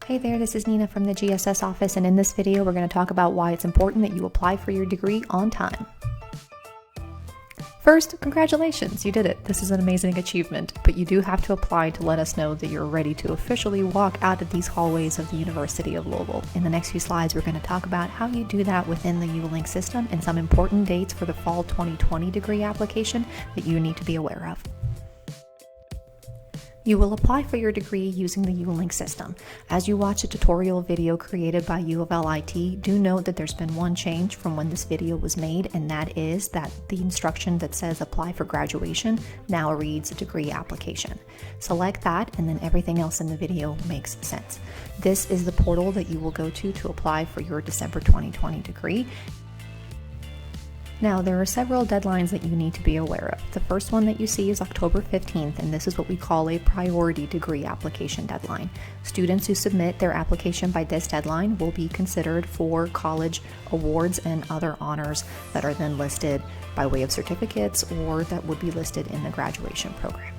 Hey there, this is Nina from the GSS office, and in this video we're going to talk about why it's important that you apply for your degree on time. First, congratulations, you did it. This is an amazing achievement, but you do have to apply to let us know that you're ready to officially walk out of these hallways of the University of Louisville. In the next few slides, we're going to talk about how you do that within the ULink system and some important dates for the fall 2020 degree application that you need to be aware of. You will apply for your degree using the ULink system. As you watch a tutorial video created by U of L IT, do note that there's been one change from when this video was made, and that is that the instruction that says apply for graduation now reads degree application. Select that, and then everything else in the video makes sense. This is the portal that you will go to apply for your December 2020 degree. Now, there are several deadlines that you need to be aware of. The first one that you see is October 15th, and this is what we call a priority degree application deadline. Students who submit their application by this deadline will be considered for college awards and other honors that are then listed by way of certificates or that would be listed in the graduation program.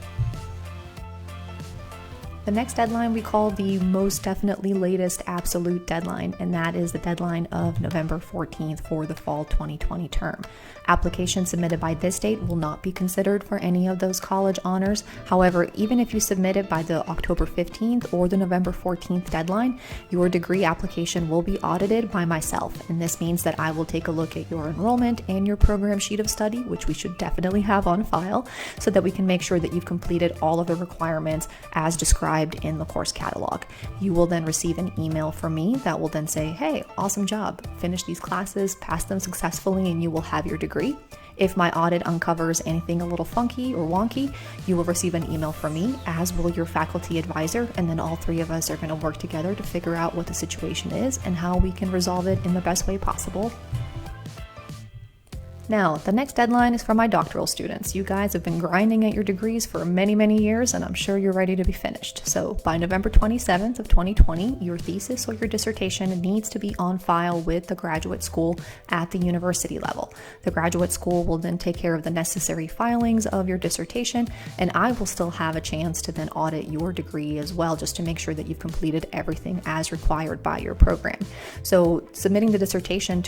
The next deadline we call the most definitely latest absolute deadline, and that is the deadline of November 14th for the fall 2020 term. Applications submitted by this date will not be considered for any of those college honors. However, even if you submit it by the October 15th or the November 14th deadline, your degree application will be audited by myself, and this means that I will take a look at your enrollment and your program sheet of study, which we should definitely have on file, so that we can make sure that you've completed all of the requirements as described in the course catalog. You will then receive an email from me that will then say, hey, awesome job, finish these classes, pass them successfully, and you will have your degree. If my audit uncovers anything a little funky or wonky, you will receive an email from me, as will your faculty advisor, and then all three of us are going to work together to figure out what the situation is and how we can resolve it in the best way possible. Now, the next deadline is for my doctoral students. You guys have been grinding at your degrees for many, many years, and I'm sure you're ready to be finished. So by November 27th of 2020, your thesis or your dissertation needs to be on file with the graduate school at the university level. The graduate school will then take care of the necessary filings of your dissertation, and I will still have a chance to then audit your degree as well, just to make sure that you've completed everything as required by your program. So submitting the dissertation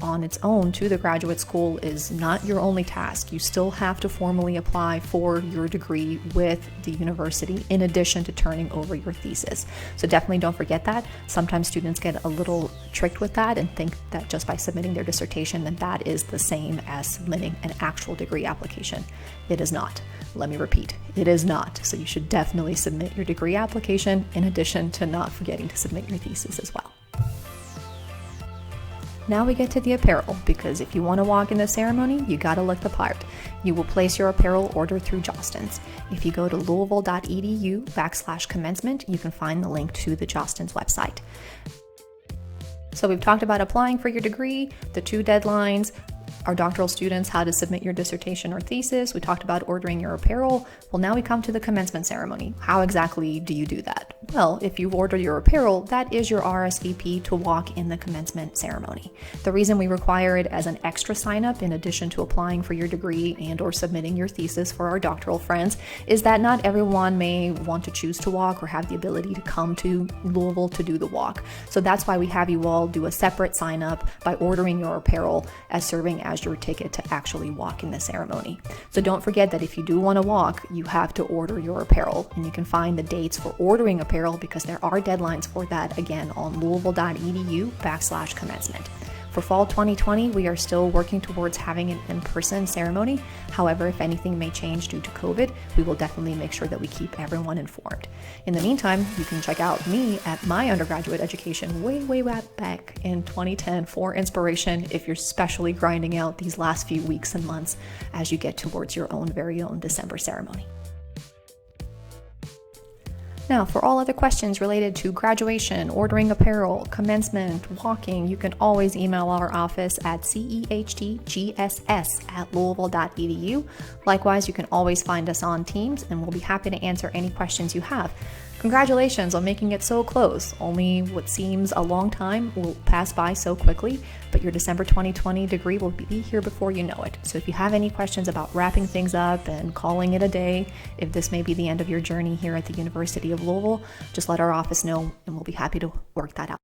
on its own to the graduate school is not your only task. You still have to formally apply for your degree with the university in addition to turning over your thesis. So definitely don't forget that. Sometimes students get a little tricked with that and think that just by submitting their dissertation that is the same as submitting an actual degree application. It is not. Let me repeat, it is not. So you should definitely submit your degree application in addition to not forgetting to submit your thesis as well. Now we get to the apparel, because if you want to walk in the ceremony, you gotta look the part. You will place your apparel order through Jostens. If you go to louisville.edu/commencement, you can find the link to the Jostens website. So we've talked about applying for your degree, the two deadlines, our doctoral students, how to submit your dissertation or thesis. We talked about ordering your apparel. Well, now we come to the commencement ceremony. How exactly do you do that? Well, if you've ordered your apparel, that is your RSVP to walk in the commencement ceremony. The reason we require it as an extra sign-up in addition to applying for your degree and or submitting your thesis for our doctoral friends is that not everyone may want to choose to walk or have the ability to come to Louisville to do the walk. So that's why we have you all do a separate sign-up by ordering your apparel as serving as your ticket to actually walk in the ceremony. So don't forget that if you do want to walk, you have to order your apparel, and you can find the dates for ordering apparel, because there are deadlines for that, again, on louisville.edu/commencement. For fall 2020, we are still working towards having an in-person ceremony. However, if anything may change due to COVID, we will definitely make sure that we keep everyone informed. In the meantime, you can check out me at my undergraduate education way back in 2010 for inspiration if you're especially grinding out these last few weeks and months as you get towards your own very own December ceremony. Now, for all other questions related to graduation, ordering apparel, commencement, walking, you can always email our office at cehtgss@louisville.edu. Likewise, you can always find us on Teams, and we'll be happy to answer any questions you have. Congratulations on making it so close. Only what seems a long time will pass by so quickly, but your December 2020 degree will be here before you know it. So if you have any questions about wrapping things up and calling it a day, if this may be the end of your journey here at the University of Louisville, just let our office know and we'll be happy to work that out.